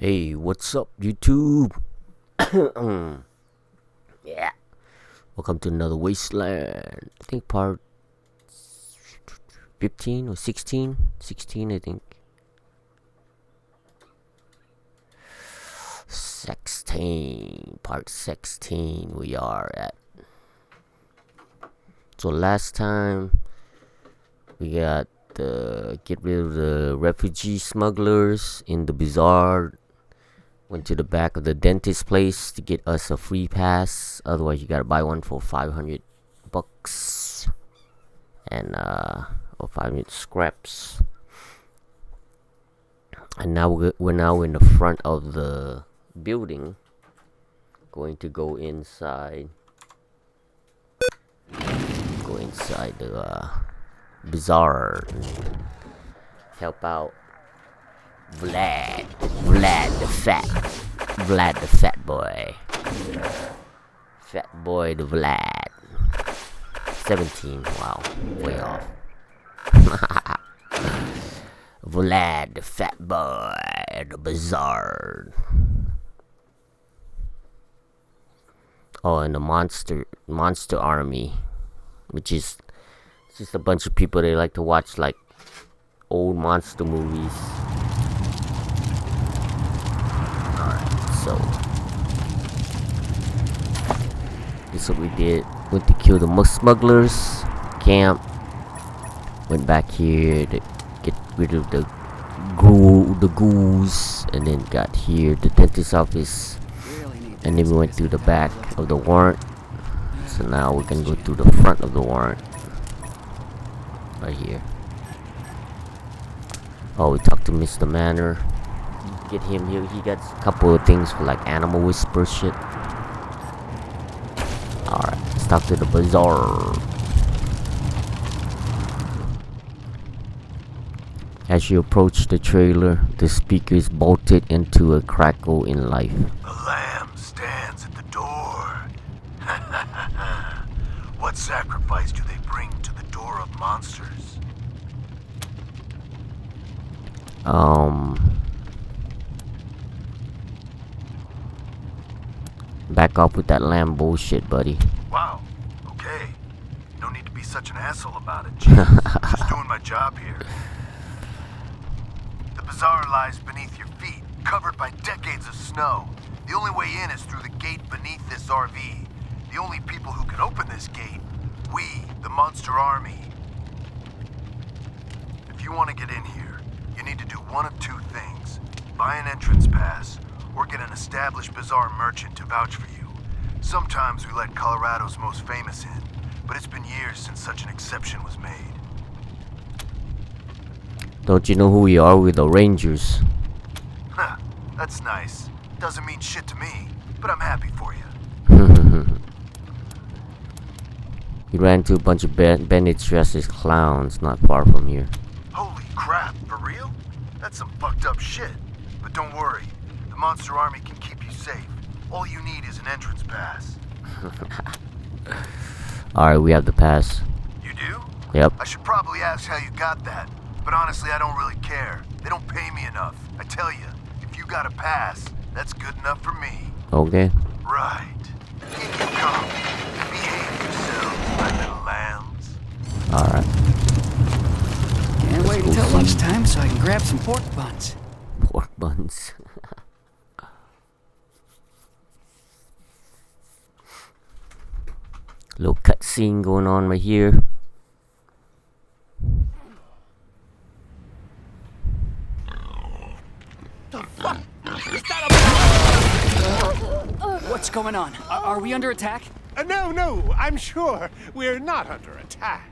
Hey, what's up, YouTube? Yeah, welcome to another Wasteland. I think part 15 or 16? 16, I think. 16, part 16, we are at. So, last time we got get rid of the refugee smugglers in the bazaar. Went to the back of the dentist place to get us a free pass. Otherwise, you gotta buy one for 500 bucks and or 500 scraps. And now we're now in the front of the building. Going to go inside. Go inside the bazaar. And help out Vlad the fat boy. Fat boy the Vlad. 17, wow, way off. Vlad the fat boy, the bazaar. Oh, and the monster army, which is just a bunch of people they like to watch like old monster movies. So this is what we did. Went to kill the smugglers, camp. Went back here to get rid of the ghouls, and then got here the dentist office, and then we went through the back of the warrant. So now we can go through the front of the warrant, right here. Oh, we talked to Mr. Manor. Get him here. He got a couple of things for like animal whisper shit. Alright, let's talk to the bazaar. As you approach the trailer, the speakers bolted into a crackle in life. The lamb stands at the door. What sacrifice do they bring to the door of monsters? Back off with that lamb bullshit, buddy. Wow. Okay. No need to be such an asshole about it. Jeez. Just doing my job here. The bazaar lies beneath your feet, covered by decades of snow. The only way in is through the gate beneath this RV. The only people who can open this gate, we, the monster army. If you want to get in here, you need to do one of two things. Buy an entrance pass, or get an established bazaar merchant to vouch for you. Sometimes we let Colorado's most famous in, but it's been years since such an exception was made. Don't you know who we are? We're the Rangers. Huh, that's nice. Doesn't mean shit to me, but I'm happy for you. We ran into a bunch of bandits dressed as clowns not far from here. Holy crap, for real? That's some fucked up shit. But don't worry, the monster army can keep you safe. All you need is an entrance pass. Alright, we have the pass. You do? Yep. I should probably ask how you got that. But honestly, I don't really care. They don't pay me enough. I tell you, if you got a pass, that's good enough for me. Okay. Right. Keep you calm. Behave yourselves, my little lambs. Alright. Can't wait go until see. lunchtime so I can grab some pork buns. Pork buns. Little cutscene going on right here. What's going on? Are we under attack? No, I'm sure we're not under attack.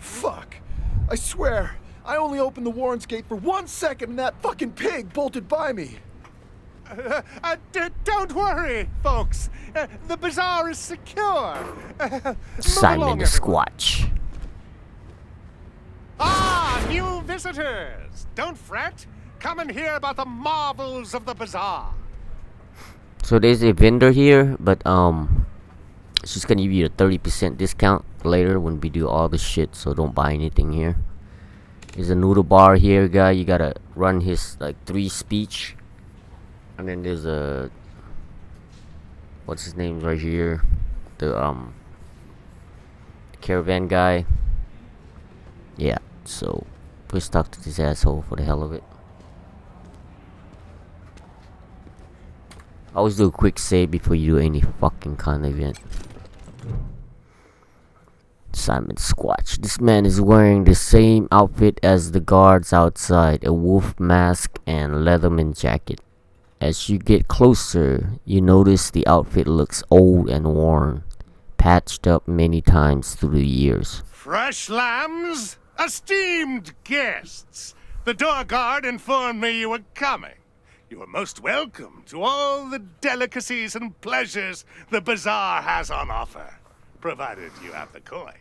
Fuck. I swear, I only opened the Warren's gate for 1 second and that fucking pig bolted by me. Don't worry, folks. The bazaar is secure. Move Simon along, the everyone. Squatch. Ah, new visitors. Don't fret. Come and hear about the marvels of the bazaar. So there's a vendor here, but she's gonna give you a 30% discount later when we do all the shit, so don't buy anything here. There's a noodle bar here, guy. You gotta run his like 3 speech. And then there's a what's his name right here? The caravan guy. Yeah, so let's talk to this asshole for the hell of it. Always do a quick save before you do any fucking kind of event. Simon Squatch. This man is wearing the same outfit as the guards outside, a wolf mask and leatherman jacket. As you get closer, you notice the outfit looks old and worn, patched up many times through the years. Fresh lambs, esteemed guests. The door guard informed me you were coming. You are most welcome to all the delicacies and pleasures the bazaar has on offer, provided you have the coin.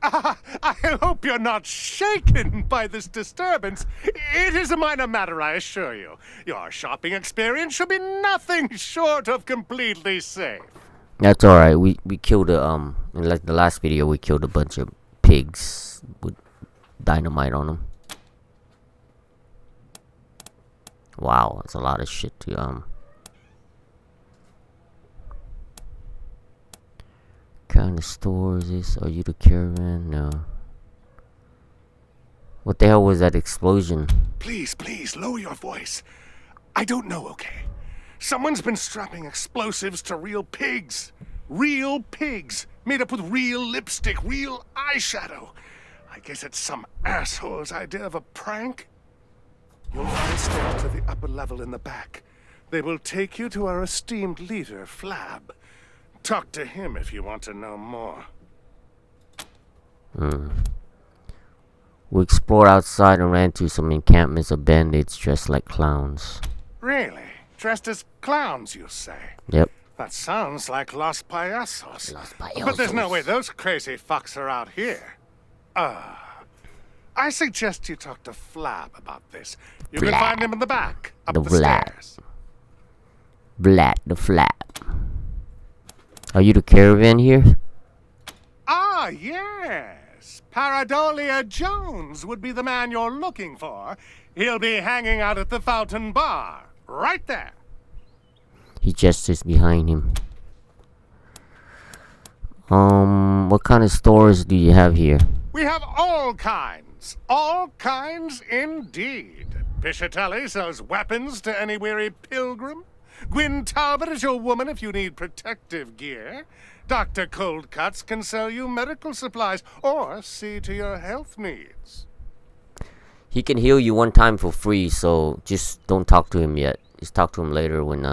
I hope you're not shaken by this disturbance. It is a minor matter, I assure you. Your shopping experience should be nothing short of completely safe. That's alright. We killed in like the last video, we killed a bunch of pigs with dynamite on them. Wow, that's a lot of shit to kind of store is this? Are you the caravan? No. What the hell was that explosion? Please, lower your voice. I don't know, okay? Someone's been strapping explosives to real pigs. Real pigs, made up with real lipstick, real eyeshadow. I guess it's some asshole's idea of a prank. You'll find stairs to the upper level in the back. They will take you to our esteemed leader, Flab. Talk to him if you want to know more. We explored outside and ran to some encampments of bandits dressed like clowns. Really? Dressed as clowns, you say? Yep. That sounds like Los Payasos. Los Payasos. But there's no way those crazy fucks are out here. I suggest you talk to Flab about this. You can find him in the back, up the stairs. The Flab. Are you the caravan here? Ah, yes. Paradolia Jones would be the man you're looking for. He'll be hanging out at the Fountain Bar, right there. He gestures behind him. What kind of stores do you have here? We have all kinds indeed. Piscitelli sells weapons to any weary pilgrim. Gwyn Talbot is your woman if you need protective gear. Dr. Coldcuts can sell you medical supplies or see to your health needs. He can heal you one time for free, so just don't talk to him yet. Just talk to him later when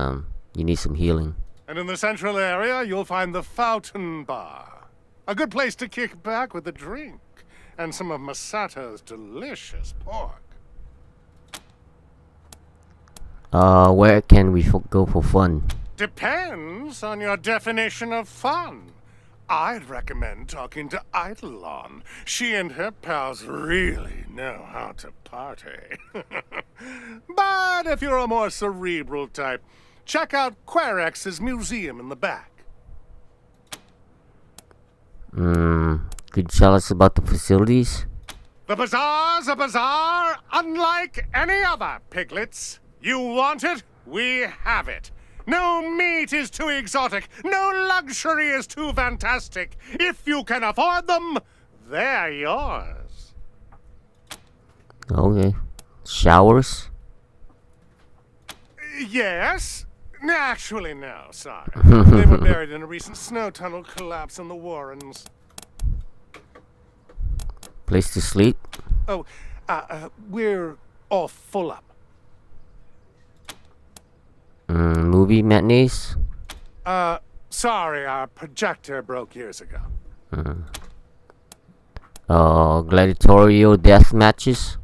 you need some healing. And in the central area, you'll find the Fountain Bar. A good place to kick back with a drink and some of Masato's delicious pork. Where can we go for fun? Depends on your definition of fun. I'd recommend talking to Eidolon. She and her pals really know how to party. But if you're a more cerebral type, check out Querex's museum in the back. Could you tell us about the facilities? The bazaar's a bazaar unlike any other, piglets. You want it? We have it. No meat is too exotic. No luxury is too fantastic. If you can afford them, they're yours. Okay. Showers? Yes. Actually, no, sorry. They were buried in a recent snow tunnel collapse in the Warrens. Place to sleep? Oh, we're all full up. Movie matinees? Sorry, our projector broke years ago. Gladiatorial death matches?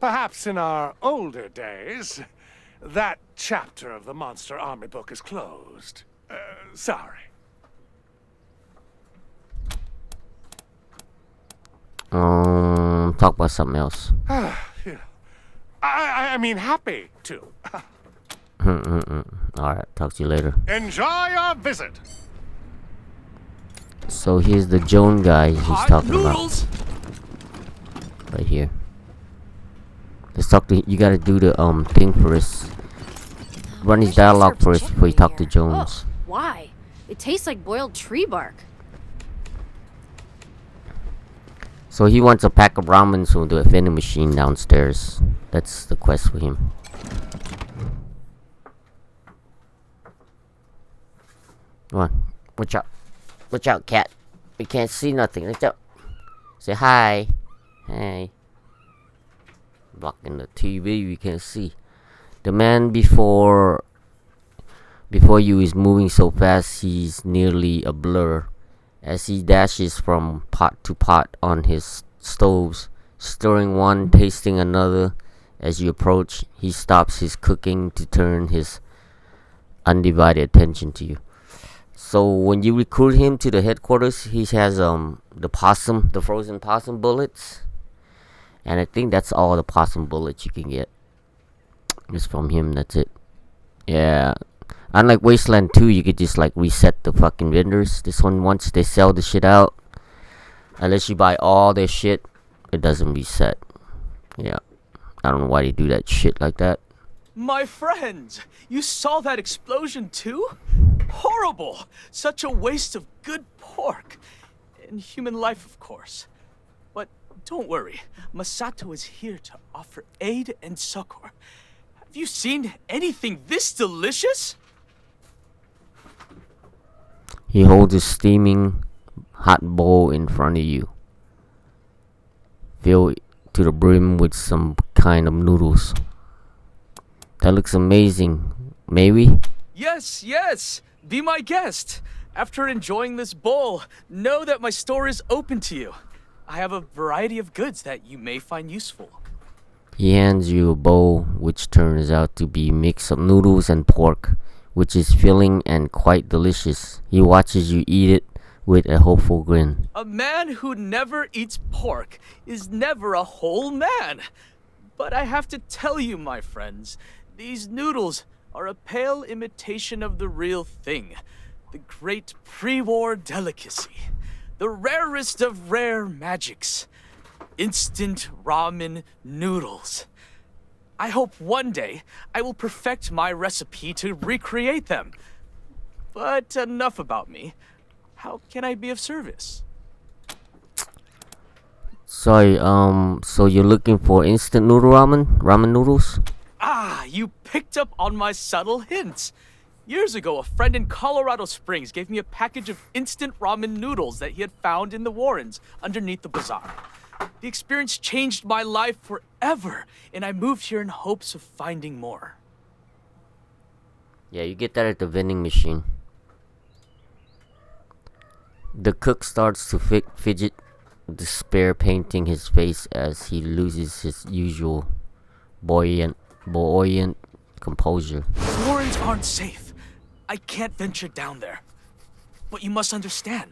Perhaps in our older days, that chapter of the Monster Army book is closed. Sorry. Talk about something else. I mean, happy to. Alright, talk to you later. Enjoy your visit. So here's the Joan guy he's talking noodles. Right here. Let's talk to. You gotta do the thing first. Run his dialogue first before you talk to Jones. Oh, why? It tastes like boiled tree bark. So he wants a pack of ramen from the vending machine downstairs. That's the quest for him. Come on. Watch out. Watch out, cat. We can't see nothing. Watch out. Say hi. Hey. Blocking the TV, we can't see. The man before you is moving so fast he's nearly a blur. As he dashes from pot to pot on his stoves, stirring one, tasting another. As you approach, he stops his cooking to turn his undivided attention to you. So when you recruit him to the headquarters, he has the frozen possum bullets. And I think that's all the possum bullets you can get. Just from him, that's it. Yeah. Unlike Wasteland 2, you could just like reset the fucking vendors. This one, once they sell the shit out, unless you buy all their shit, it doesn't reset. Yeah. I don't know why they do that shit like that. My friends, you saw that explosion too? Horrible! Such a waste of good pork. And human life, of course. But don't worry, Masato is here to offer aid and succor. Have you seen anything this delicious? He holds a steaming hot bowl in front of you, filled to the brim with some kind of noodles. That looks amazing. Maybe? Yes, yes! Be my guest! After enjoying this bowl, know that my store is open to you. I have a variety of goods that you may find useful. He hands you a bowl, which turns out to be a mix of noodles and pork, which is filling and quite delicious. He watches you eat it with a hopeful grin. A man who never eats pork is never a whole man. But I have to tell you, my friends, these noodles are a pale imitation of the real thing. The great pre-war delicacy. The rarest of rare magics. Instant ramen noodles. I hope one day I will perfect my recipe to recreate them. But enough about me. How can I be of service? Sorry, so you're looking for instant noodle ramen noodles? Ah, you picked up on my subtle hints. Years ago, a friend in Colorado Springs gave me a package of instant ramen noodles that he had found in the Warrens underneath the bazaar. The experience changed my life forever, and I moved here in hopes of finding more. Yeah, you get that at the vending machine. The cook starts to fidget, despair painting his face as he loses his usual buoyant composure. The Warrens aren't safe. I can't venture down there. But you must understand,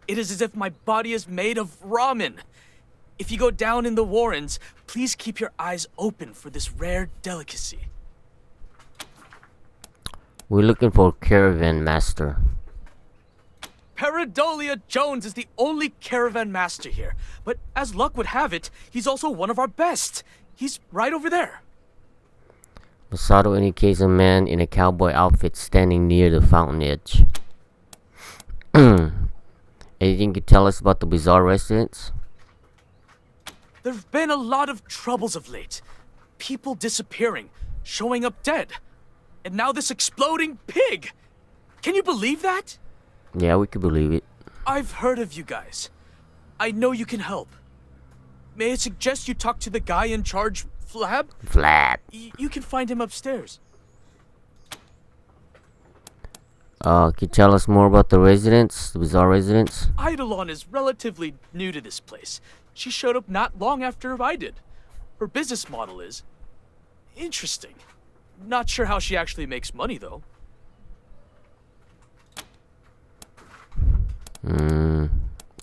it is as if my body is made of ramen. If you go down in the Warrens, please keep your eyes open for this rare delicacy. We're looking for a caravan master. Paradolia Jones is the only caravan master here, but as luck would have it, he's also one of our best. He's right over there. Masato indicates a man in a cowboy outfit standing near the fountain edge. Anything you can tell us about the bizarre residence? There've been a lot of troubles of late. People disappearing, showing up dead. And now this exploding pig! Can you believe that? Yeah, we could believe it. I've heard of you guys. I know you can help. May I suggest you talk to the guy in charge, Flab? Flab. You can find him upstairs. Can you tell us more about the residence, the bizarre residence? Eidolon is relatively new to this place. She showed up not long after I did. Her business model is interesting. Not sure how she actually makes money, though. Can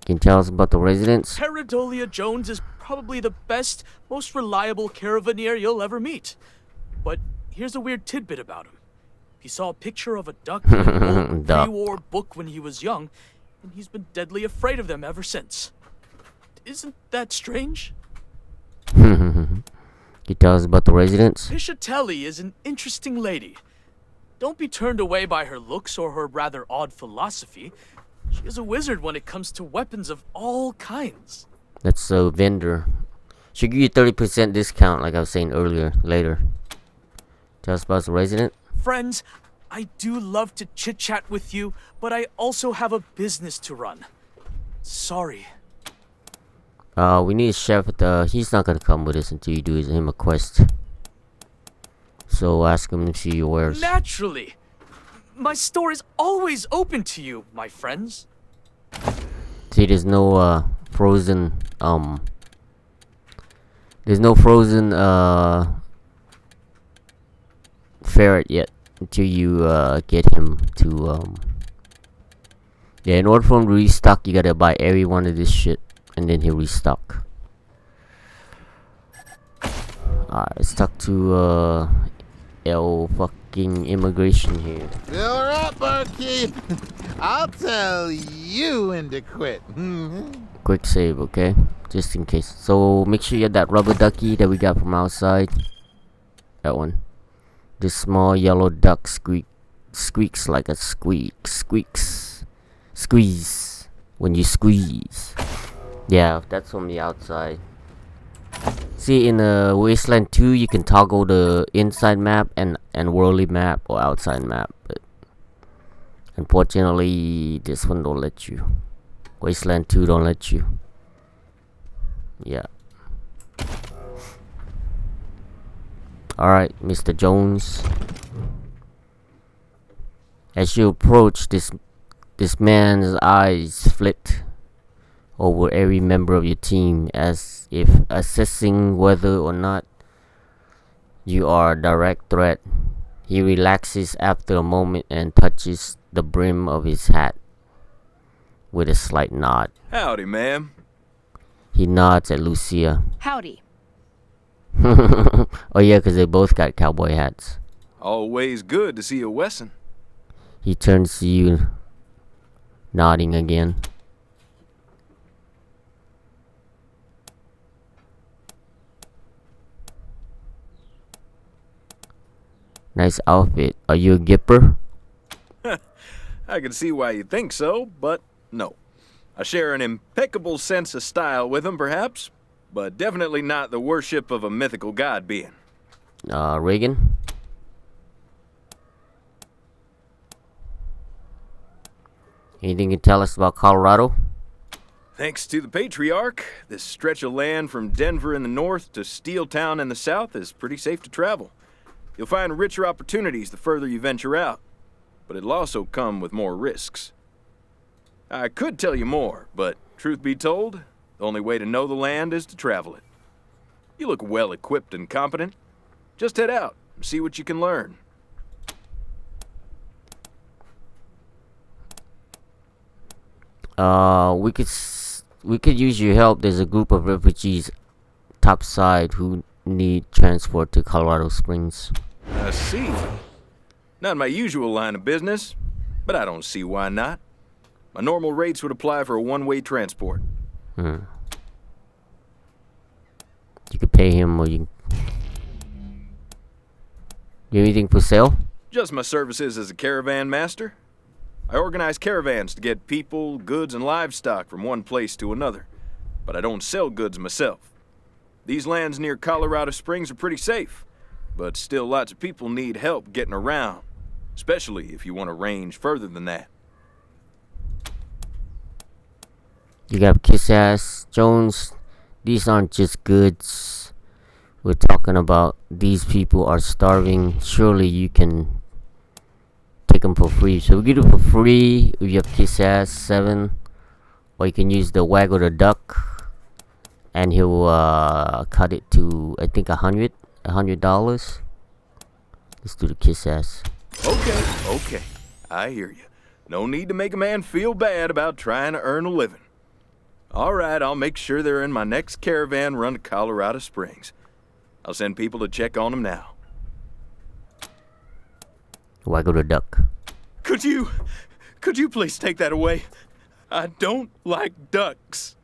you tell us about the residence? Paradolia Jones is probably the best, most reliable caravaneer you'll ever meet. But here's a weird tidbit about him. He saw a picture of a duck in an old pre-war book when he was young, and he's been deadly afraid of them ever since. Isn't that strange? Can you tell us about the residents? Piscatelli is an interesting lady. Don't be turned away by her looks or her rather odd philosophy. She is a wizard when it comes to weapons of all kinds. That's a vendor. She'll give you 30% discount, like I was saying earlier. Later. Tell us about the resident. Friends, I do love to chit-chat with you, but I also have a business to run. Sorry. We need a chef, but he's not gonna come with us until you do him a quest. So ask him to see your wares. Naturally. My store is always open to you, my friends. See, there's no frozen there's no frozen ferret yet until you get him to yeah, in order for him to restock, you gotta buy every one of this shit and then he'll restock. Alright, let's talk to L fucking immigration here. Fill her up, barkeep. I'll tell you when to quit. Quick save, okay? Just in case. So make sure you get that rubber ducky that we got from outside. That one. This small yellow duck squeaks like a squeaks. Squeeze when you squeeze. Yeah, that's from the outside. See, in Wasteland 2, you can toggle the inside map and worldly map or outside map, but unfortunately, this one don't let you. Wasteland 2 don't let you. Yeah. Alright, Mr. Jones. As you approach, this man's eyes flit over every member of your team as if assessing whether or not you are a direct threat. He relaxes after a moment and touches the brim of his hat with a slight nod. Howdy, ma'am. He nods at Lucia. Howdy. Oh yeah, because they both got cowboy hats. Always good to see a Wesson. He turns to you, nodding again. Nice outfit. Are you a gipper? I can see why you think so, but no. I share an impeccable sense of style with him, perhaps, but definitely not the worship of a mythical god being. Reagan? Anything you can tell us about Colorado? Thanks to the Patriarch, this stretch of land from Denver in the north to Steeltown in the south is pretty safe to travel. You'll find richer opportunities the further you venture out, but it'll also come with more risks. I could tell you more, but truth be told, the only way to know the land is to travel it. You look well equipped and competent. Just head out and see what you can learn. We could use your help. There's a group of refugees topside who need transport to Colorado Springs. I see. Not my usual line of business, but I don't see why not. My normal rates would apply for a one-way transport. You could pay him, or you anything for sale? Just my services as a caravan master. I organize caravans to get people, goods, and livestock from one place to another, but I don't sell goods myself. These lands near Colorado Springs are pretty safe, but still lots of people need help getting around, especially if you want to range further than that. You got kiss ass Jones. These aren't just goods. We're talking about these people are starving. Surely you can take them for free. So we get it for free if you have kiss ass 7, or you can use the waggle the duck, and he'll cut it to I think $100. Let's do the kiss ass. Okay. I hear you. No need to make a man feel bad about trying to earn a living. All right, I'll make sure they're in my next caravan run to Colorado Springs. I'll send people to check on them now. Waggle the duck. Could you please take that away? I don't like ducks.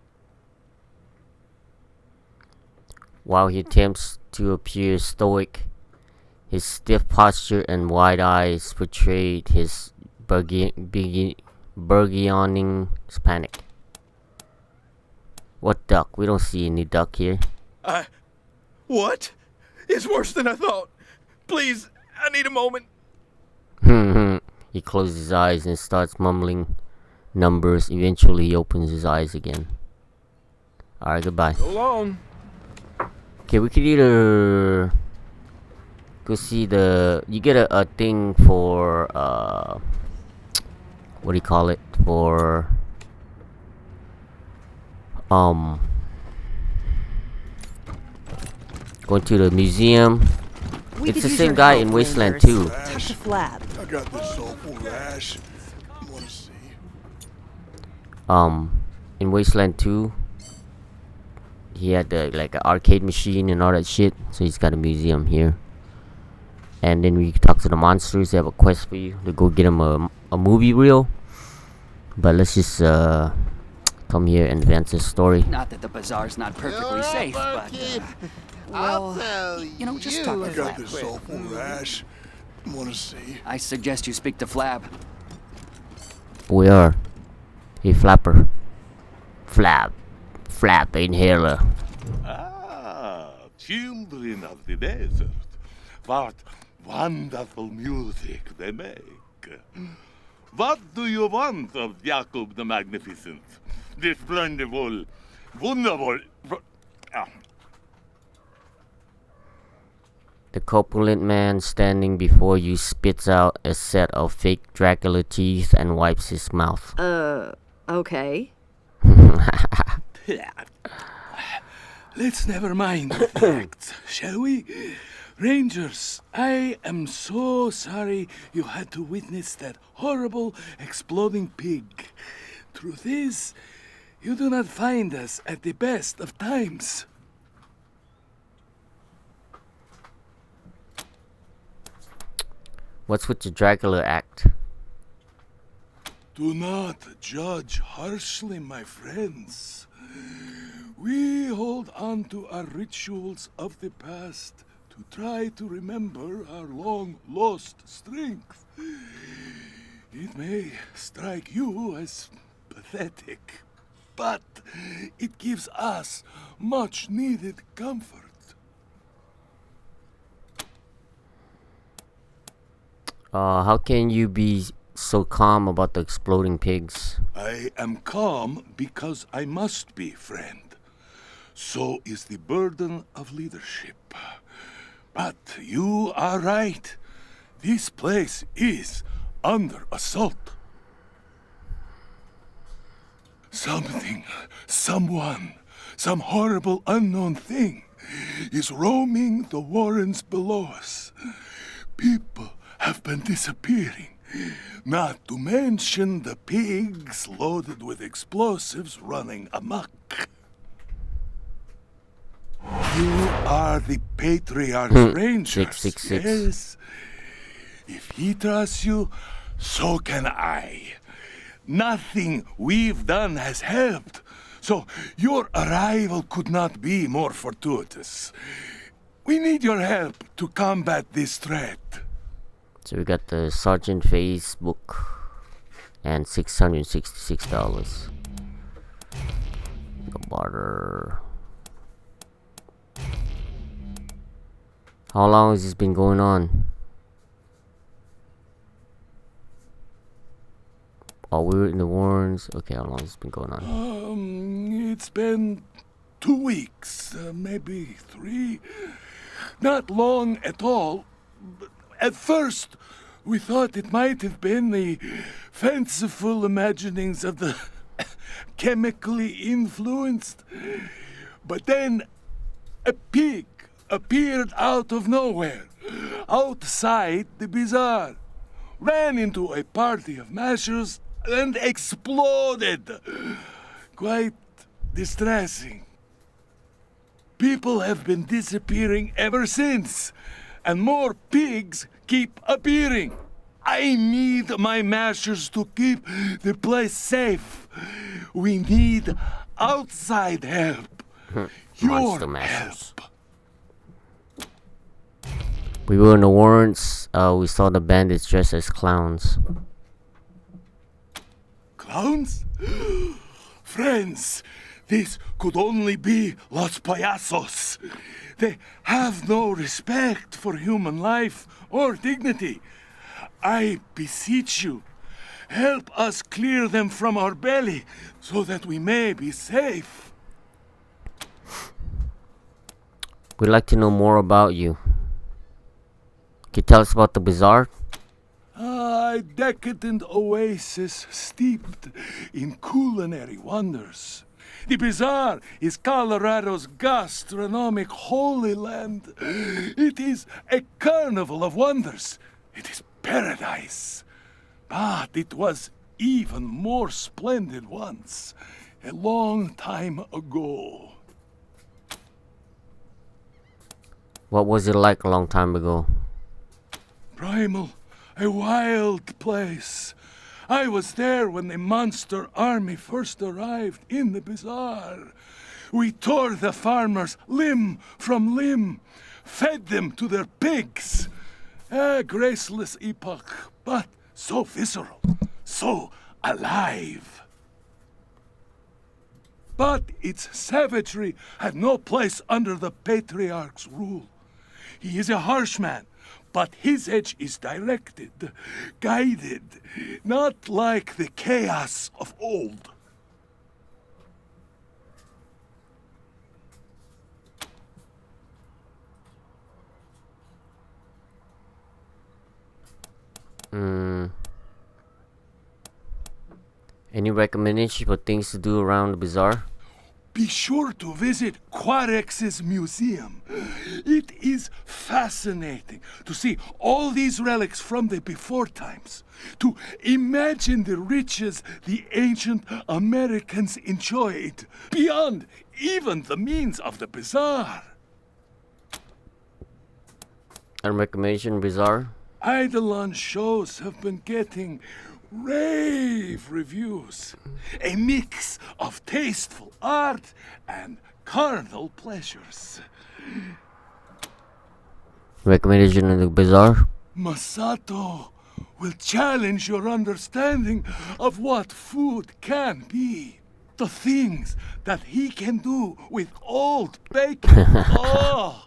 While he attempts to appear stoic, his stiff posture and wide eyes portrayed his burgeoning panic. What duck? We don't see any duck here. What? It's worse than I thought. Please, I need a moment. He closes his eyes and starts mumbling numbers. Eventually, he opens his eyes again. Alright, goodbye. So long. Okay, we could either go see the... You get a thing for... what do you call it? For... Going to the museum. It's the same guy in Wasteland too. Talk to Flab. I got this soulful rash. Wanna see? In Wasteland 2, he had the like an arcade machine and all that shit. So he's got a museum here. And then we talk to the monsters. They have a quest for you to go get him a movie reel. But let's just come here and advance this story. Not that the bazaar's not perfectly safe, but I'll tell you know, just talk to I got Flab. this soulful rash. Wanna see? I suggest you speak to Flab. We are. Hey, Flapper. Flap inhaler. Children of the desert. What wonderful music they make. What do you want of Jacob the Magnificent? This splendid, wonderful... The corpulent man standing before you spits out a set of fake Dracula teeth and wipes his mouth. Okay. Let's never mind the facts, shall we? Rangers, I am so sorry you had to witness that horrible exploding pig. Truth is, you do not find us at the best of times. What's with the Dracula act? Do not judge harshly, my friends. We hold on to our rituals of the past to try to remember our long-lost strength. It may strike you as pathetic, but it gives us much-needed comfort. How can you be so calm about the exploding pigs? I am calm because I must be, friend. So is the burden of leadership. But you are right. This place is under assault. Something, someone, some horrible unknown thing is roaming the warrens below us. People have been disappearing. Not to mention the pigs loaded with explosives running amok. You are the Patriarch's Rangers, 666. yes? If he trusts you, so can I. Nothing we've done has helped, so your arrival could not be more fortuitous. We need your help to combat this threat. So we got the Sergeant Phase book and $666. The barter. How long has this been going on? Oh, we were in the Warrens. Okay, how long has this been going on? It's been 2 weeks, maybe 3. Not long at all. At first, we thought it might have been the fanciful imaginings of the chemically influenced. But then a pig appeared out of nowhere, outside the bazaar, ran into a party of mashers, and exploded. Quite distressing. People have been disappearing ever since, and more pigs keep appearing. I need my mashers to keep the place safe. We need outside help. Your Monster mashers. help. We were in the warrants. We saw the bandits dressed as clowns. Clowns? Friends, this could only be Los Payasos. They have no respect for human life or dignity. I beseech you, help us clear them from our belly so that we may be safe. We'd like to know more about you. Can you tell us about the bazaar? A decadent oasis steeped in culinary wonders. The bazaar is Colorado's gastronomic holy land. It is a carnival of wonders. It is paradise. But it was even more splendid once, a long time ago. What was it like a long time ago? Primal, a wild place. I was there when the monster army first arrived in the bazaar. We tore the farmers limb from limb, fed them to their pigs. A graceless epoch, but so visceral, so alive. But its savagery had no place under the patriarch's rule. He is a harsh man, but his edge is directed, guided, not like the chaos of old. Any recommendations for things to do around the bazaar? Be sure to visit Quarex's museum. It is fascinating to see all these relics from the before times, to imagine the riches the ancient Americans enjoyed, beyond even the means of the bazaar. And recommendation bazaar? Eidolon shows have been getting rave reviews. A mix of tasteful art and carnal pleasures. Recommendation in the bazaar? Masato will challenge your understanding of what food can be. The things that he can do with old bacon. Oh!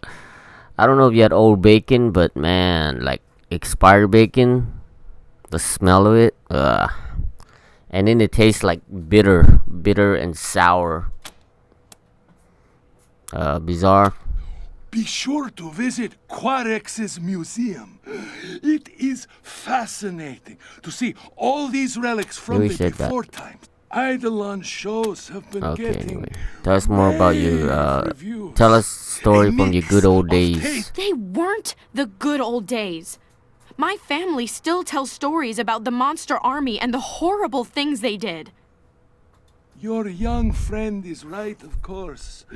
I don't know if you had old bacon, but man, like expired bacon, the smell of it, and then it tastes like bitter and sour. Bizarre. Be sure to visit Quarex's museum. It is fascinating to see all these relics from the before times. Eidolon shows have been getting Anyway, tell us more about you. Tell us story from your good old days. They weren't the good old days. My family still tells stories about the monster army and the horrible things they did. Your young friend is right, of course.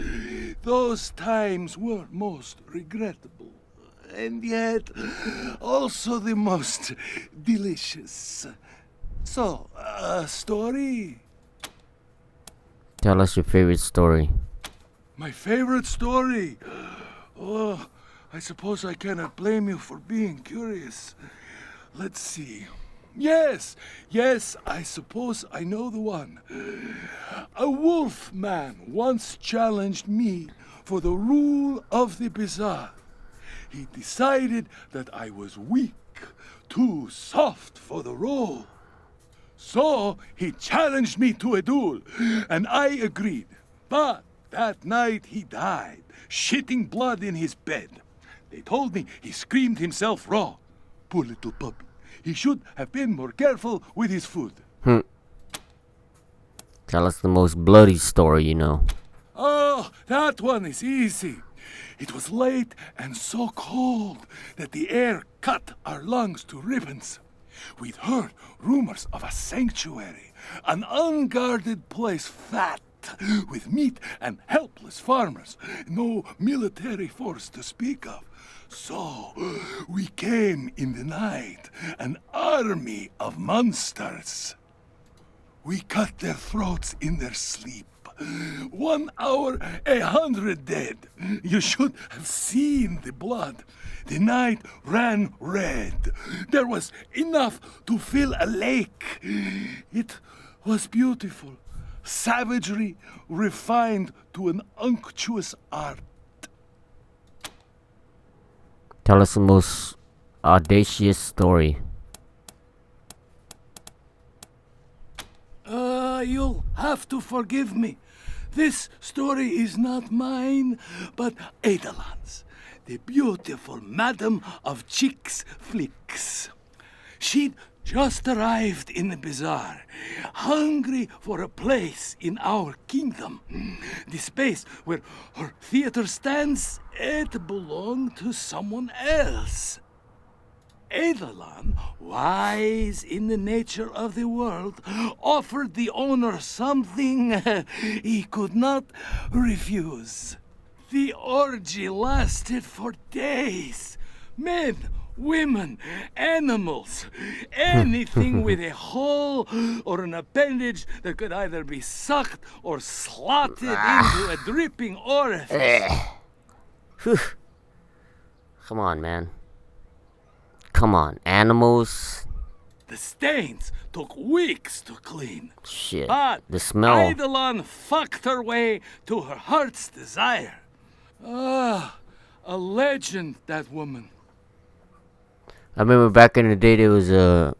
Those times were most regrettable, and yet also the most delicious. So, a story? Tell us your favorite story. My favorite story? Oh, I suppose I cannot blame you for being curious. Let's see. Yes, I suppose I know the one. A wolf man once challenged me for the rule of the bazaar. He decided that I was weak, too soft for the role. So he challenged me to a duel, and I agreed. But that night he died, shitting blood in his bed. They told me he screamed himself raw. Poor little puppy. He should have been more careful with his food. Tell us the most bloody story you know. Oh, that one is easy. It was late and so cold that the air cut our lungs to ribbons. We'd heard rumors of a sanctuary, an unguarded place fat with meat and helpless farmers, no military force to speak of. So we came in the night, an army of monsters. We cut their throats in their sleep, 1 hour, 100 dead. You should have seen the blood. The night ran red. There was enough to fill a lake. It was beautiful. Savagery refined to an unctuous art. Tell us the most audacious story. You'll have to forgive me. This story is not mine, but Edalan's, the beautiful madam of chicks flicks. She'd just arrived in the bazaar, hungry for a place in our kingdom. The space where her theater stands, it belonged to someone else. Edalan, wise in the nature of the world, offered the owner something he could not refuse. The orgy lasted for days. Men, women, animals, anything with a hole or an appendage that could either be sucked or slotted into a dripping orifice. Come on, man. Come on, animals. The stains took weeks to clean. Shit, but the smell. Eidolon fucked her way to her heart's desire. A legend, that woman. I remember back in the day there was a,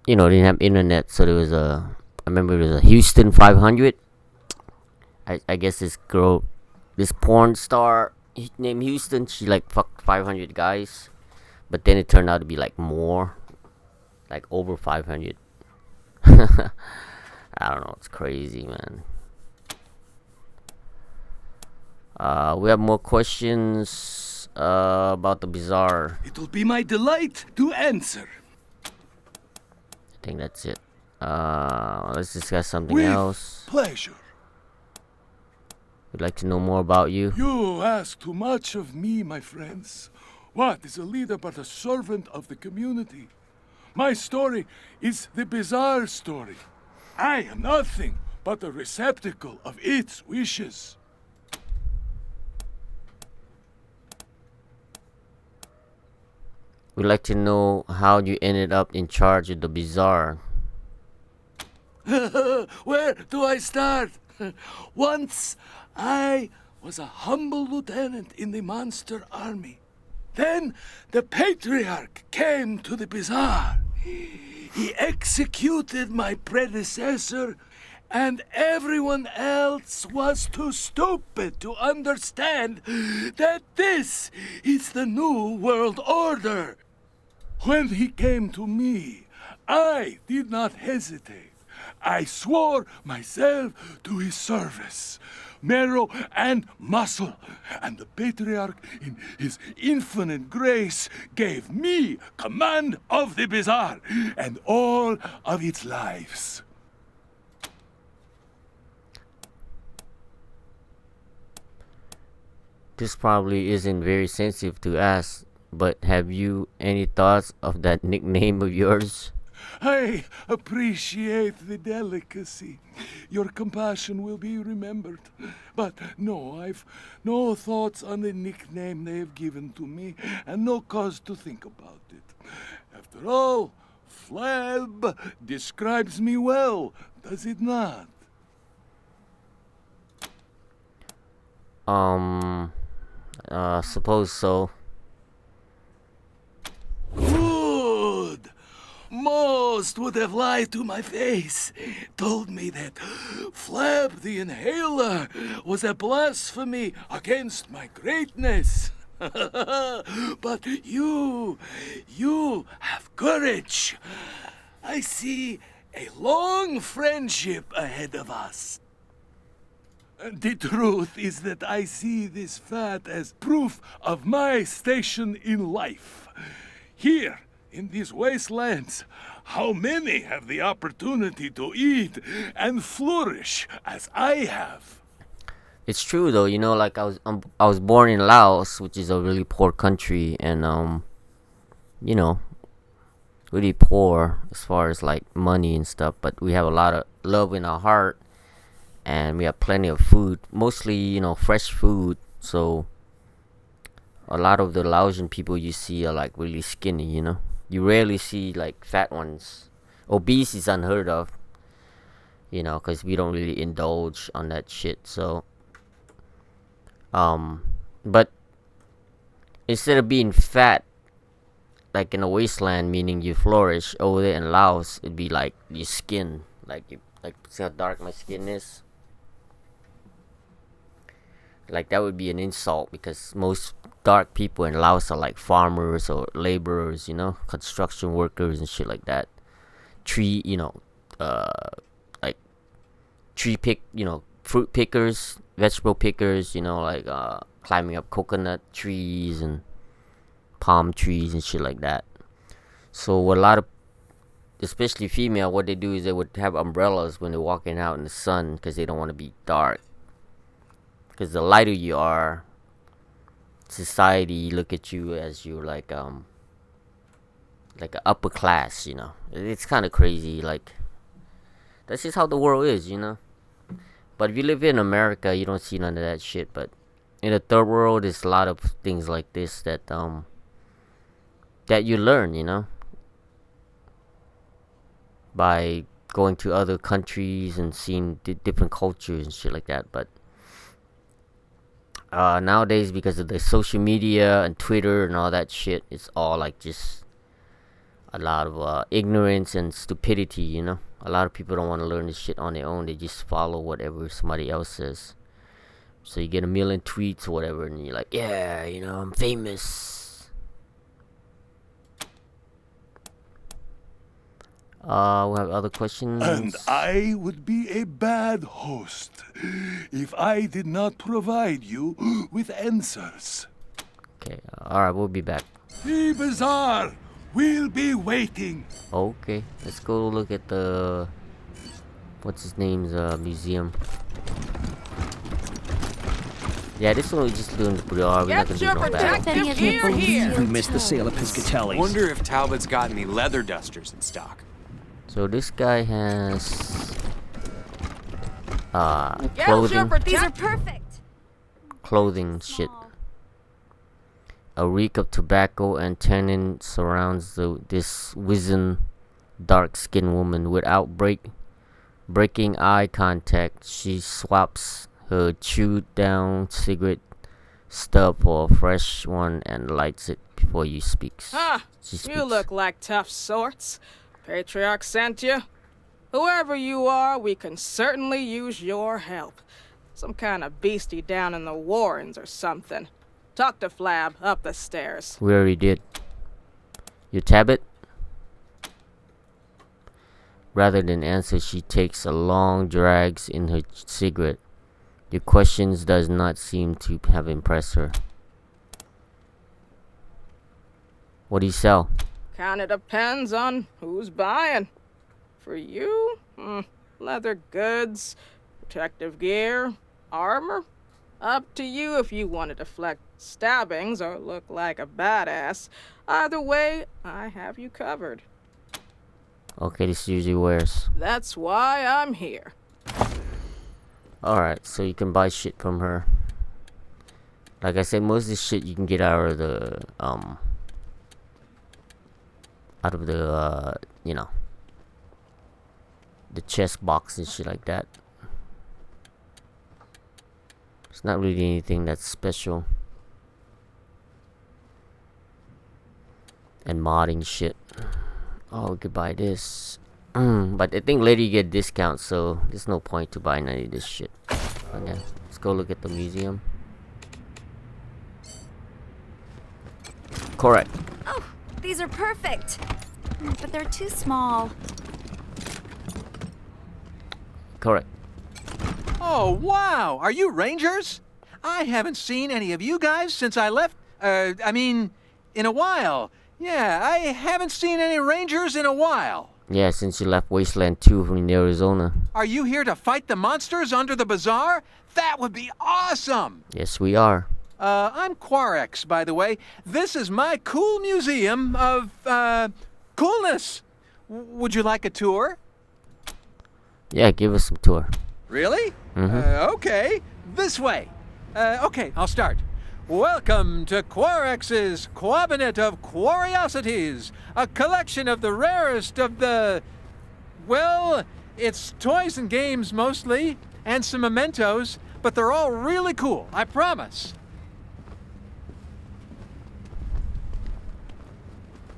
they didn't have internet, so there was I remember there was a Houston 500. I guess this girl, this porn star named Houston, she like fucked 500 guys. But then it turned out to be like more, like over 500. I don't know, it's crazy, man. We have more questions about the bazaar. It'll be my delight to answer. I think that's it. Let's discuss something With else. Pleasure. We'd like to know more about you. You ask too much of me, my friends. What is a leader but a servant of the community? My story is the bizarre story. I am nothing but a receptacle of its wishes. We'd like to know how you ended up in charge of the bazaar. Where do I start? Once I was a humble lieutenant in the monster army. Then the patriarch came to the bazaar. He executed my predecessor, and everyone else was too stupid to understand that this is the new world order. When he came to me, I did not hesitate. I swore myself to his service, marrow and muscle, and the patriarch, in his infinite grace, gave me command of the bazaar and all of its lives. This probably isn't very sensitive to ask, but have you any thoughts of that nickname of yours? I appreciate the delicacy. Your compassion will be remembered. But no, I've no thoughts on the nickname they have given to me, and no cause to think about it. After all, Flab describes me well, does it not? Suppose so. Good! Most would have lied to my face, told me that Flab the Inhaler was a blasphemy against my greatness. But you have courage. I see a long friendship ahead of us. The truth is that I see this fat as proof of my station in life. Here, in these wastelands, how many have the opportunity to eat and flourish as I have? It's true though, like I was born in Laos, which is a really poor country, and really poor as far as like money and stuff, but we have a lot of love in our heart. and we have plenty of food, mostly, you know, fresh food. So a lot of the Laotian people you see are like really skinny, you know. You rarely see like fat ones. Obese is unheard of, you know, because we don't really indulge on that shit. So but instead of being fat like in the wasteland, meaning you flourish, over there in Laos it'd be like your skin, like see how dark my skin is. Like that would be an insult, because most dark people in Laos are like farmers or laborers, you know, construction workers and shit like that. Tree, you know, like fruit pickers, vegetable pickers, you know, like climbing up coconut trees and palm trees and shit like that. So what a lot of, especially female, what they do is they would have umbrellas when they're walking out in the sun, because they don't want to be dark. Because the lighter you are, society look at you as you're like an upper class, you know. It's kind of crazy. Like, that's just how the world is, you know. But if you live in America, you don't see none of that shit. But in the third world, there's a lot of things like this that you learn, you know, by going to other countries and seeing different cultures and shit like that. But nowadays, because of the social media and Twitter and all that shit, it's all like just a lot of ignorance and stupidity, you know. A lot of people don't want to learn this shit on their own. They just follow whatever somebody else says. So you get a million tweets or whatever, and you're like, yeah, you know, I'm famous. We have other questions. And I would be a bad host if I did not provide you with answers. Okay, alright, we'll be back. The bazaar will be waiting. Okay, let's go look at the, what's his name's museum. Yeah, this one we're just doing the bazaar. We're not gonna do no battle. We missed the sale of Piscatelli's. Wonder if Talbot's got any leather dusters in stock. So this guy has clothing. These are perfect. Clothing shit. A reek of tobacco and tannin surrounds this wizened, dark-skinned woman. Without breaking eye contact, she swaps her chewed-down cigarette stub for a fresh one and lights it before you speaks. You look like tough sorts. Patriarch sent you. Whoever you are, we can certainly use your help. Some kind of beastie down in the Warrens or something. Talk to Flab up the stairs. We already did. You tab it? Rather than answer, she takes a long drags in her cigarette. Your questions does not seem to have impressed her. What do you sell? Kinda depends on who's buying. For you, leather goods, protective gear, armor. Up to you if you want to deflect stabbings or look like a badass. Either way, I have you covered. Okay, this usually wears. That's why I'm here. Alright, so you can buy shit from her. Like I said, most of this shit you can get out of the you know, the chest box and shit like that. It's not really anything that's special. And modding shit. Oh, we could buy this. But I think later you get discounts, so there's no point to buying any of this shit. Okay, let's go look at the museum. Correct. Oh, these are perfect. But they're too small. Correct. Oh, wow! Are you Rangers? I haven't seen any of you guys since I left, in a while. Yeah, I haven't seen any Rangers in a while. Yeah, since you left Wasteland 2 from Arizona. Are you here to fight the monsters under the bazaar? That would be awesome! Yes, we are. I'm Quarex, by the way. This is my cool museum of, coolness. Would you like a tour? Yeah, give us some tour. Really? Okay, this way. Okay, I'll start. Welcome to Quarex's Quabinet of Curiosities, a collection of the rarest of the... Well, it's toys and games mostly, and some mementos, but they're all really cool, I promise.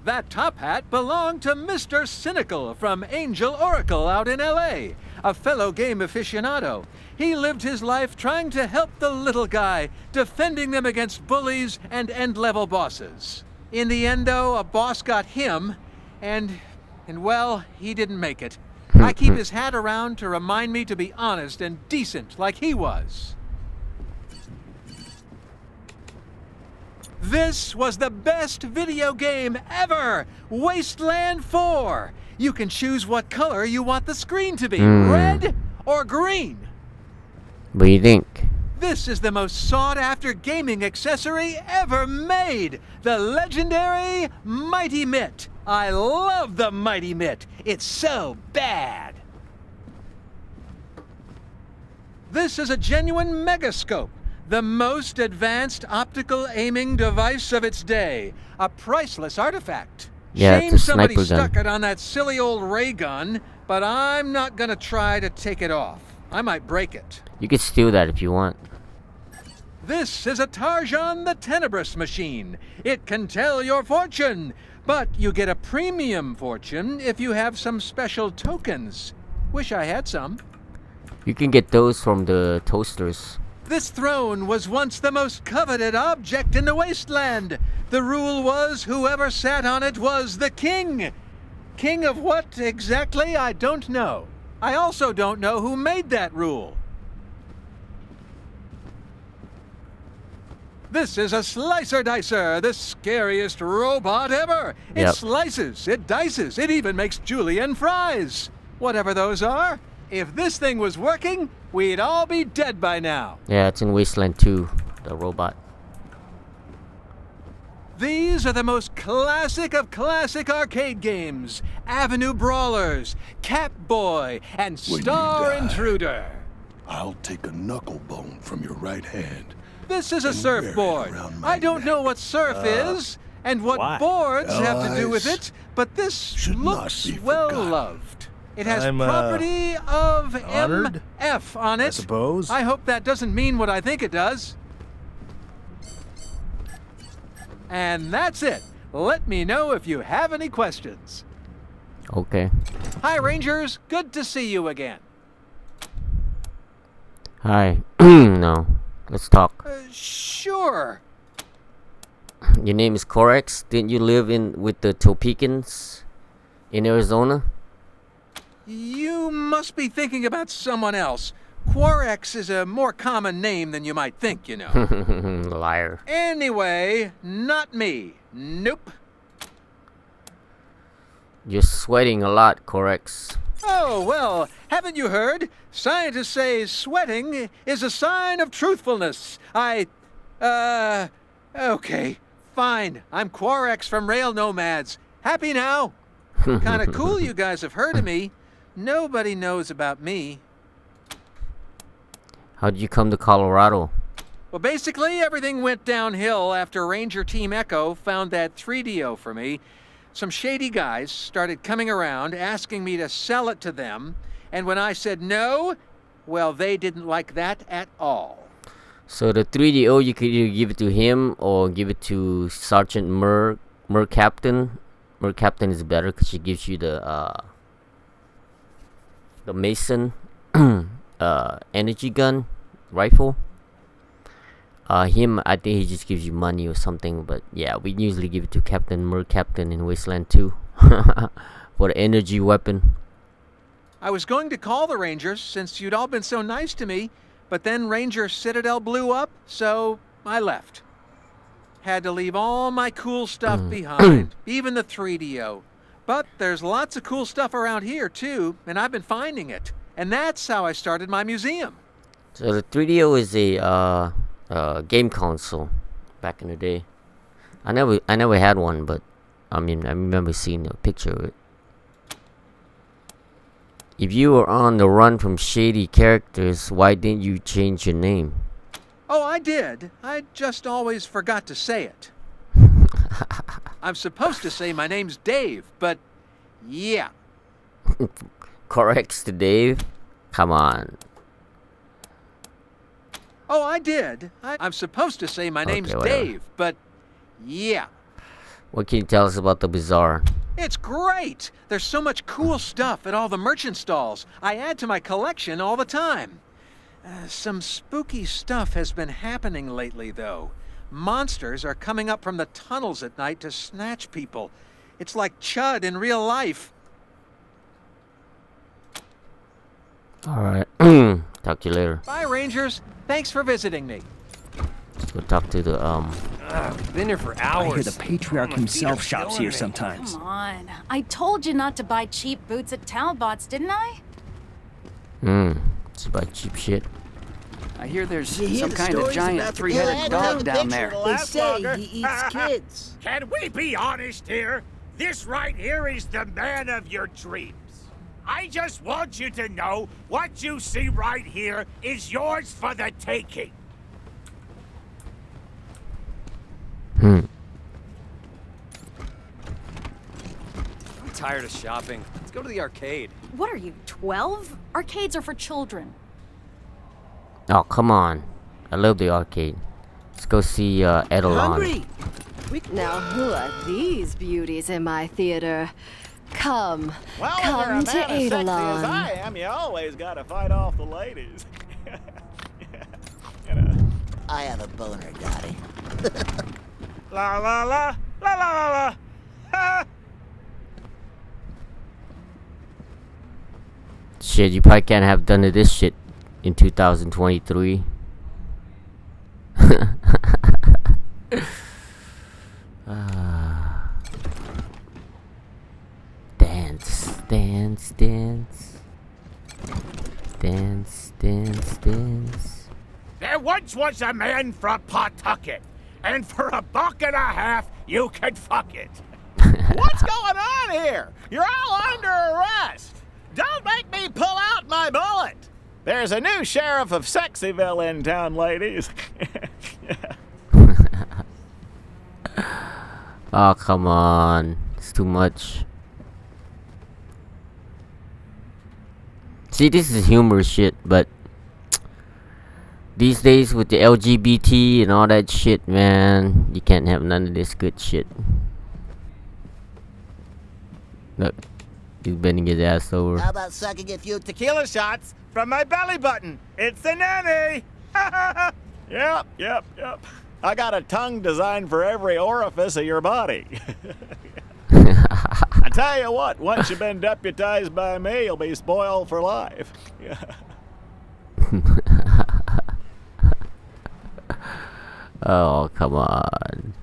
That top hat belonged to Mr. Cynical from Angel Oracle out in L.A., a fellow game aficionado. He lived his life trying to help the little guy, defending them against bullies and end-level bosses. In the end, though, a boss got him, and well, he didn't make it. I keep his hat around to remind me to be honest and decent like he was. This was the best video game ever! Wasteland 4! You can choose what color you want the screen to be, red or green. What do you think? This is the most sought-after gaming accessory ever made! The legendary Mighty Mitt! I love the Mighty Mitt! It's so bad! This is a genuine megascope, the most advanced optical aiming device of its day. A priceless artifact. Yeah, Shame it's a somebody sniper gun. stuck it on that silly old ray gun, but I'm not gonna try to take it off. I might break it. You can steal that if you want. This is a Tarjan the Tenebrous machine. It can tell your fortune, but you get a premium fortune if you have some special tokens. Wish I had some. You can get those from the toasters. This throne was once the most coveted object in the Wasteland. The rule was whoever sat on it was the king. King of what exactly, I don't know. I also don't know who made that rule. This is a Slicer Dicer, the scariest robot ever. It slices, it dices, it even makes julienne fries. Whatever those are. If this thing was working, we'd all be dead by now. Yeah, it's in Wasteland 2, the robot. These are the most classic of classic arcade games. Avenue Brawlers, Catboy, and When you Star die, Intruder. I'll take a knuckle bone from your right hand. This is a surfboard. I don't know what surf is, and what why? boards have to do with Guys, it, but this should not looks be well forgotten. loved. It has I'm, property of honored, MF on it. I suppose. I hope that doesn't mean what I think it does. And that's it. Let me know if you have any questions. Okay. Hi, Rangers. Good to see you again. Hi. No. Let's talk. Sure. Your name is Corex. Didn't you live with the Topekans in Arizona? You must be thinking about someone else. Quarex is a more common name than you might think, you know. Liar. Anyway, not me. Nope. You're sweating a lot, Corex. Oh, well, haven't you heard? Scientists say sweating is a sign of truthfulness. Okay, fine. I'm Quarex from Rail Nomads. Happy now? Kinda cool you guys have heard of me. Nobody knows about me. How did you come to Colorado? Well, basically, everything went downhill after Ranger Team Echo found that 3DO for me. Some shady guys started coming around asking me to sell it to them, and when I said no, well, they didn't like that at all. So the 3DO, you could either give it to him or give it to Sergeant Mer Captain. Mer Captain is better because she gives you the Mason energy gun rifle. Him, I think he just gives you money or something, but yeah, we usually give it to Mer Captain in Wasteland 2 for the energy weapon. I was going to call the Rangers since you'd all been so nice to me, but then Ranger Citadel blew up, so I left. Had to leave all my cool stuff behind, even the 3DO. But there's lots of cool stuff around here too, and I've been finding it. And that's how I started my museum. So the 3DO is a game console back in the day. I never had one, but I mean I remember seeing a picture of it. If you were on the run from shady characters, why didn't you change your name? Oh, I did. I just always forgot to say it. I'm supposed to say my name's Dave, but yeah. Corrects to Dave? Come on. Oh, I did. I'm supposed to say my name's whatever. Dave, but yeah. What can you tell us about the bazaar? It's great! There's so much cool stuff at all the merchant stalls. I add to my collection all the time. Some spooky stuff has been happening lately, though. Monsters are coming up from the tunnels at night to snatch people. It's like Chud in real life. Alright. Talk to you later. Bye, Rangers. Thanks for visiting me. Let's go talk to the, Been here for hours. I hear the patriarch himself shops here sometimes. Come on. I told you not to buy cheap boots at Talbot's, didn't I? It's about cheap shit. I hear there's You hear some the kind of stories giant about the three-headed kid? dog The down picture there. will They last say longer. He eats kids. Can we be honest here? This right here is the man of your dreams. I just want you to know what you see right here is yours for the taking. I'm tired of shopping. Let's go to the arcade. What are you, 12? Arcades are for children. Oh, come on. I love the arcade. Let's go see, Edelon. Hungry? Now, who are these beauties in my theater? Come, Well, come when you're a to man as sexy as Edelon. I am, you always gotta fight off the ladies. I have a boner, Dottie. La la la, la la la la. Ha! Shit, you probably can't have done this shit in 2023. Dance, dance, dance. Dance, dance, dance. There once was a man from Pawtucket, and for $1.50 you could fuck it. What's going on here? You're all under arrest. Don't make me pull out my bullet. There's a new sheriff of Sexyville in town, ladies. Oh, come on. It's too much. See, this is humor shit, but these days with the LGBT and all that shit, man, you can't have none of this good shit. Look, he's bending his ass over. How about sucking a few tequila shots from my belly button? It's a nanny. Yep. I got a tongue designed for every orifice of your body. I tell you what, once you've been deputized by me, you'll be spoiled for life. Oh, come on.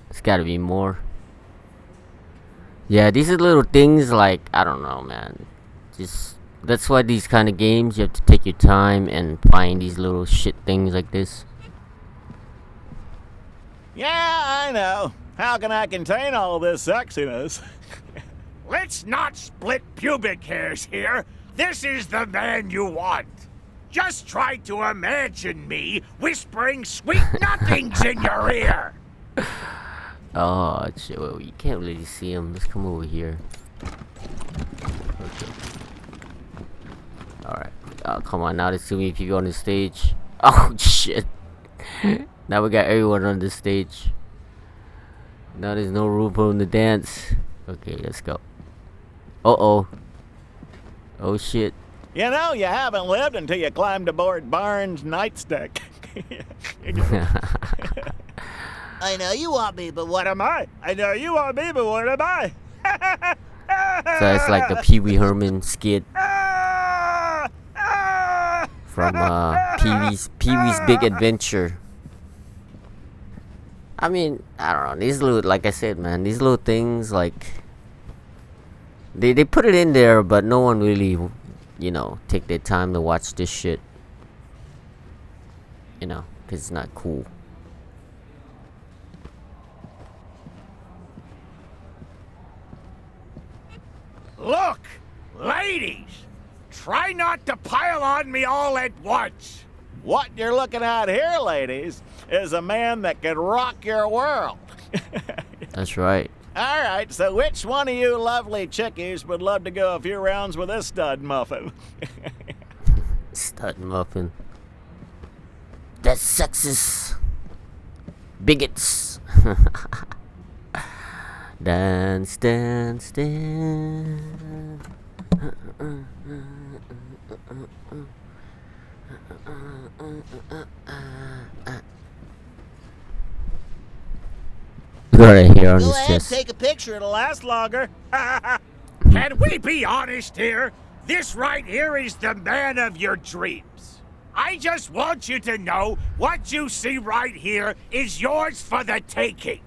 There's gotta be more. Yeah, these are little things like, I don't know, man. Just, that's why these kind of games, you have to take your time and find these little shit things like this. Yeah, I know. How can I contain all this sexiness? Let's not split pubic hairs here. This is the man you want. Just try to imagine me whispering sweet nothings in your ear. Oh, shit, well, you can't really see him. Let's come over here. Okay. Alright. Oh, come on. Now there's too many people on the stage. Oh, shit. Now we got everyone on the stage. Now there's no room for them to dance. Okay, let's go. Uh-oh. Oh, shit. You know, you haven't lived until you climbed aboard Barnes' nightstick. I know you want me, but what am I? I know you want me, but what am I? So it's like the Pee Wee Herman skit from Pee Wee's Big Adventure. I mean, I don't know. These little, like I said, man, these little things, like they put it in there, but no one really, you know, take their time to watch this shit. You know, because it's not cool. Look, Ladies, try not to pile on me all at once. What you're looking at here, ladies, is a man that could rock your world. That's right. All right, so which one of you lovely chickies would love to go a few rounds with this stud muffin? Stud muffin. That's sexist. Bigots. Dance, dance, dance. Right here on Go his ahead, chest. take a picture. It'll last longer. Can we be honest here? This right here is the man of your dreams. I just want you to know what you see right here is yours for the taking.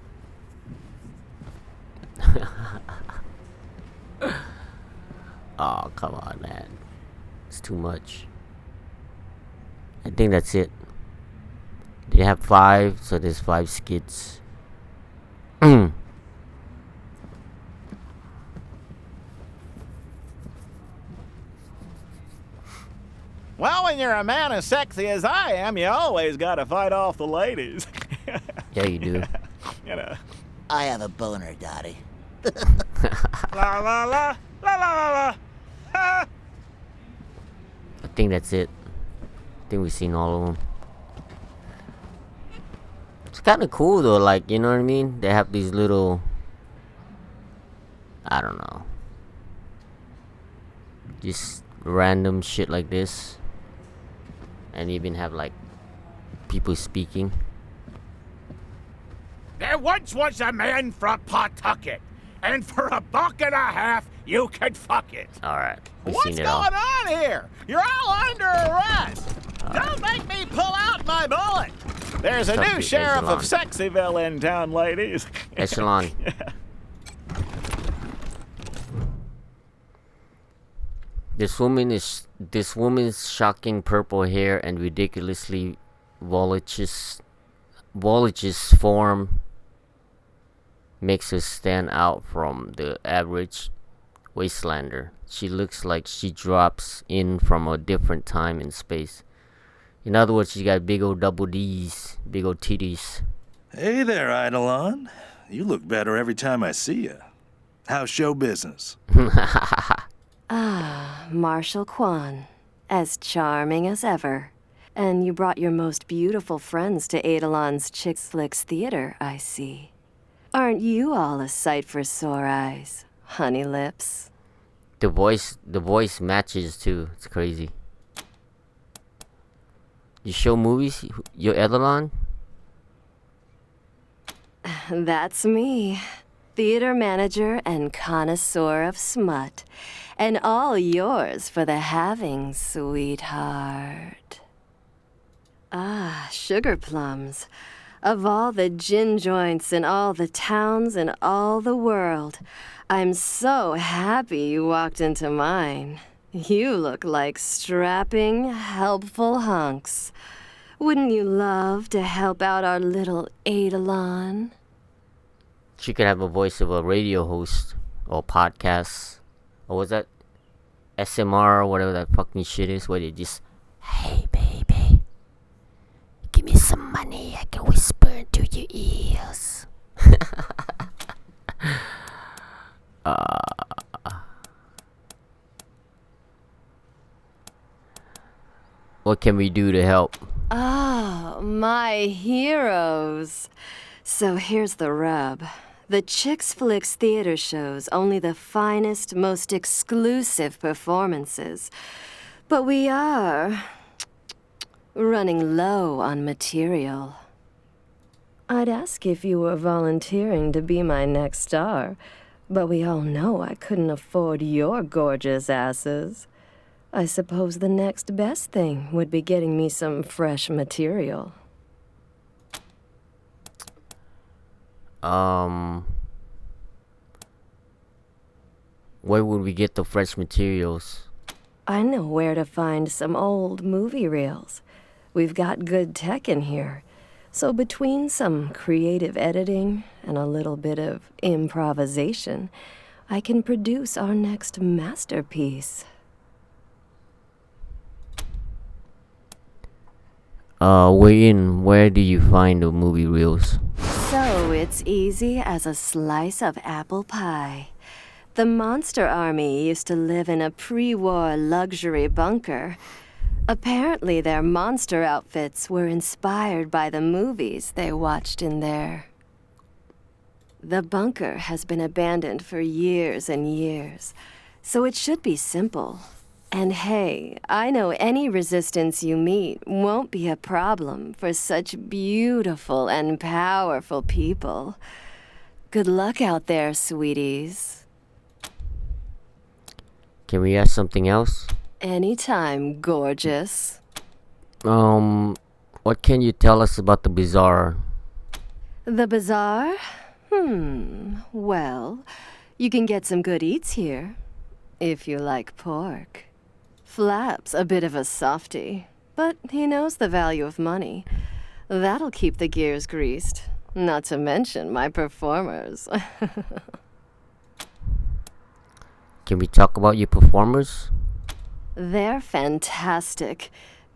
Oh, come on, man. It's too much. I think that's it. They have 5, so there's 5 skits. Well, when you're a man as sexy as I am, you always gotta fight off the ladies. Yeah, you do. You know. I have a boner, Dottie. La la la, la la la la. I think that's it. I think we've seen all of them. It's kind of cool though, like, you know what I mean? They have these little, I don't know, just random shit like this, and even have like people speaking. There once was a man from Pawtucket, and for $1.50 you could fuck it. All right, we've What's seen it going all. on here? You're all under arrest. Don't make me pull out my bullet. There's a Stop new it, sheriff Echelon. of Sexyville in town, ladies. Echelon. This woman's shocking purple hair and ridiculously voluptuous form makes her stand out from the average Wastelander. She looks like she drops in from a different time and space. In other words, she got big old double D's, big old titties. Hey there, Eidolon. You look better every time I see you. How's show business? Ah, Marshal Kwan. As charming as ever. And you brought your most beautiful friends to Eidolon's Chick Flicks Theater, I see. Aren't you all a sight for sore eyes, honey lips? The voice matches too. It's crazy. You show movies? You're Eidolon? That's me. Theater manager and connoisseur of smut. And all yours for the having, sweetheart. Ah, sugar plums. Of all the gin joints in all the towns in all the world, I'm so happy you walked into mine. You look like strapping, helpful hunks. Wouldn't you love to help out our little Eidolon? She could have a voice of a radio host or podcast. Or was that SMR or whatever that fucking shit is, where they just, hey baby, give me some money, I can whisper into your ears. What can we do to help? Oh, my heroes. So here's the rub. The Chicks Flicks theater shows only the finest, most exclusive performances. But we are running low on material. I'd ask if you were volunteering to be my next star, but we all know I couldn't afford your gorgeous asses. I suppose the next best thing would be getting me some fresh material. Where would we get the fresh materials? I know where to find some old movie reels. We've got good tech in here. So between some creative editing and a little bit of improvisation, I can produce our next masterpiece. Where do you find the movie reels? So it's easy as a slice of apple pie. The Monster Army used to live in a pre-war luxury bunker. Apparently their monster outfits were inspired by the movies they watched in there. The bunker has been abandoned for years and years, so it should be simple. And hey, I know any resistance you meet won't be a problem for such beautiful and powerful people. Good luck out there, sweeties. Can we ask something else? Anytime, gorgeous. What can you tell us about the bazaar? The bazaar? Well, you can get some good eats here, if you like pork. Flab's a bit of a softy, but he knows the value of money. That'll keep the gears greased, not to mention my performers. Can we talk about your performers? They're fantastic,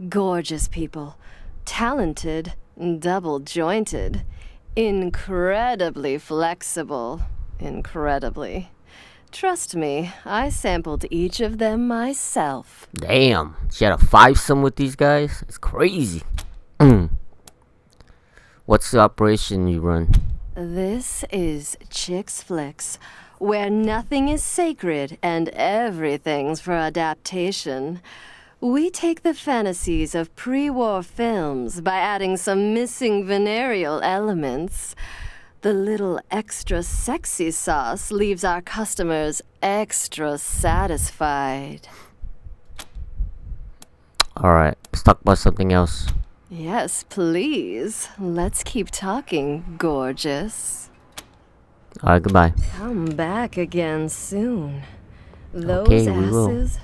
gorgeous people, talented, double-jointed, incredibly flexible, incredibly. Trust me, I sampled each of them myself. Damn, she had a fivesome with these guys? It's crazy. What's the operation you run? This is Chicks Flicks, where nothing is sacred and everything's for adaptation. We take the fantasies of pre-war films by adding some missing venereal elements. The little extra sexy sauce leaves our customers extra satisfied. Alright, let's talk about something else. Yes, please. Let's keep talking, gorgeous. Alright, goodbye. Come back again soon. Those Okay, we will. asses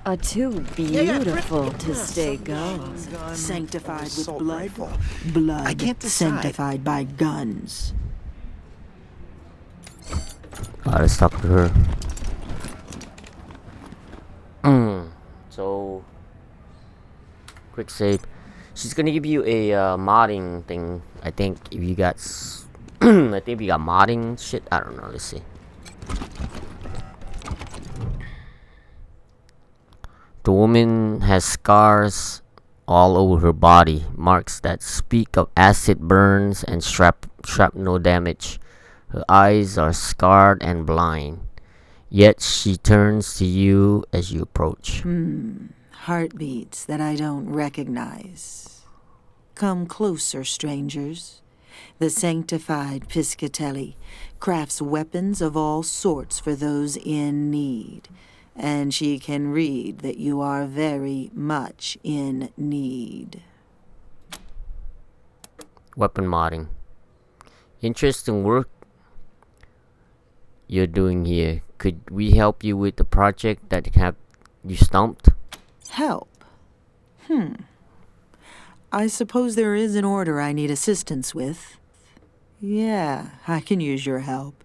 are too beautiful to stay gone. Sanctified with blood. Blood sanctified by guns. Alright, let's talk to her. So, quick save. She's gonna give you a modding thing. I think if you got, I think if you got modding shit. I don't know. Let's see. The woman has scars all over her body, marks that speak of acid burns and shrapnel damage. Her eyes are scarred and blind, yet she turns to you as you approach. Heartbeats that I don't recognize. Come closer, strangers. The sanctified Piscatelli crafts weapons of all sorts for those in need. And she can read that you are very much in need. Weapon modding. Interesting work you're doing here. Could we help you with the project that have you stumped? Help? I suppose there is an order I need assistance with. Yeah, I can use your help.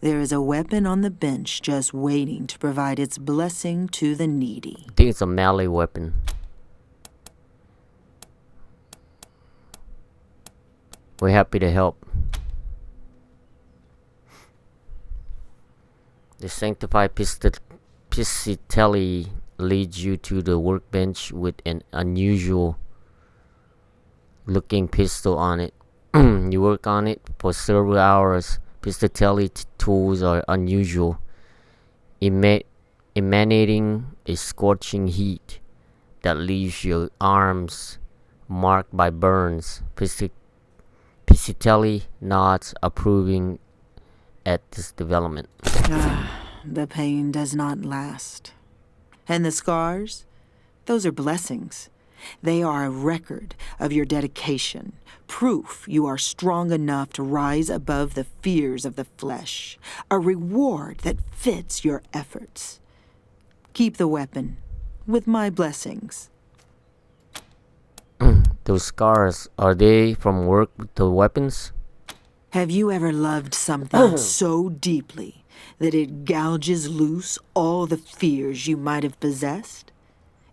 There is a weapon on the bench just waiting to provide its blessing to the needy. I think it's a melee weapon. We're happy to help. The sanctified Piscitelli leads you to the workbench with an unusual looking pistol on it. You work on it for several hours. Piscitelli tools are unusual, emanating a scorching heat that leaves your arms marked by burns. Piscitelli nods, approving at this development. The pain does not last. And the scars? Those are blessings. They are a record of your dedication, proof you are strong enough to rise above the fears of the flesh, a reward that fits your efforts. Keep the weapon, with my blessings. Those scars, are they from work with the weapons? Have you ever loved something so deeply that it gouges loose all the fears you might have possessed?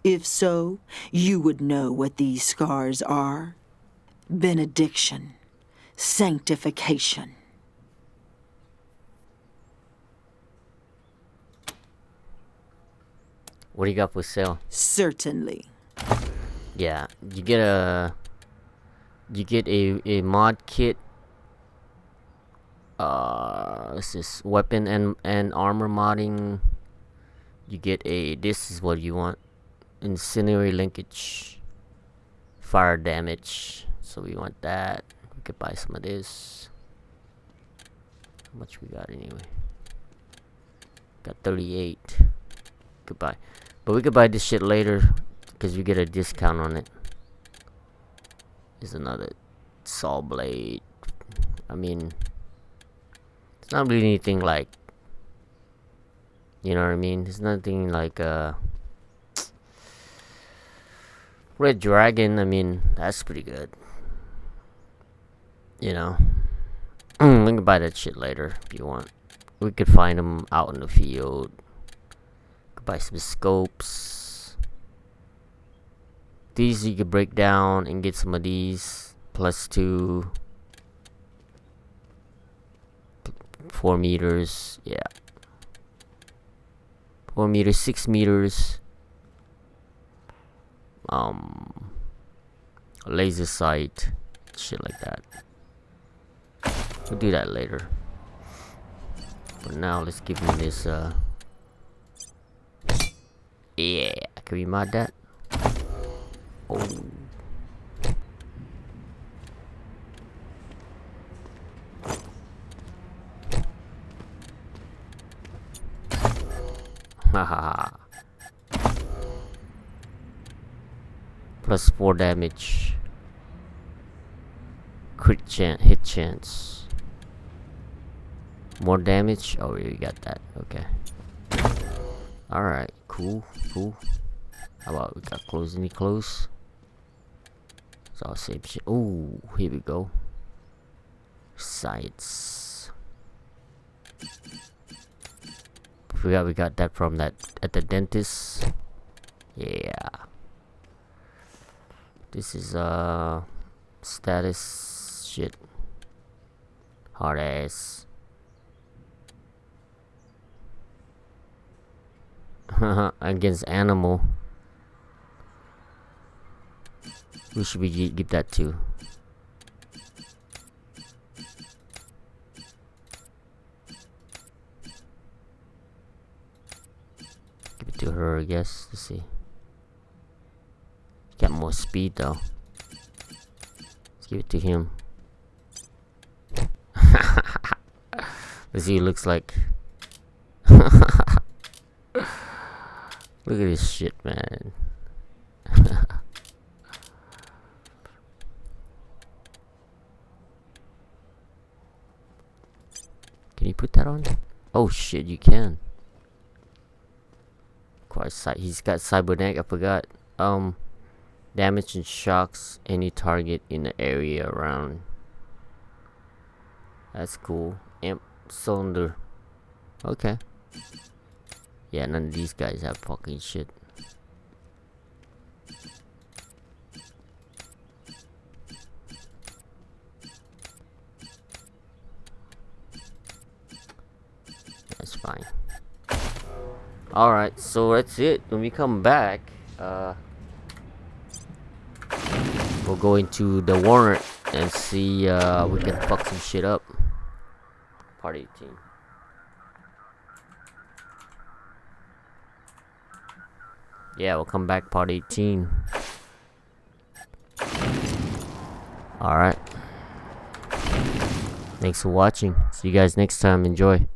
If so, you would know what these scars are. Benediction, sanctification. What do you got for sale? Certainly. Yeah, you get a mod kit. This is weapon and armor modding. You get this is what you want. Incendiary linkage, fire damage. So we want that. We could buy some of this. How much we got anyway? Got 38. Goodbye. But we could buy this shit later because we get a discount on it. Here's another saw blade. I mean, it's not really anything like, you know what I mean? It's nothing like Red Dragon. I mean, that's pretty good. You know, we can buy that shit later if you want. We could find them out in the field. Could buy some scopes. These you could break down and get some of these. +2. 4 meters. Yeah. 4 meters, 6 meters. Laser sight. Shit like that. We'll do that later. But now let's give me this yeah, can we mod that? Oh. Haha. +4 damage. Crit chance, hit chance. More damage? Oh, we got that. Okay. Alright, cool, cool. How about we got close? Any close? It's all same shit. Ooh, here we go. Sights. Forgot we got that from that at the dentist. Yeah. This is status shit. Hard ass. Against animal. Who should we give that to? Give it to her, I guess. Let's see. Got more speed though. Let's give it to him. Let's see what it looks like. Look at this shit, man. Can you put that on? Oh shit, you can. He's got cybernetic, I forgot. Damage and shocks any target in the area around. That's cool. Amp cylinder. Okay. Yeah, none of these guys have fucking shit. That's fine. Alright, so that's it. When we come back, we'll go into the warrant and see we can fuck some shit up. Part 18. Yeah, we'll come back part 18. Alright. Thanks for watching. See you guys next time. Enjoy.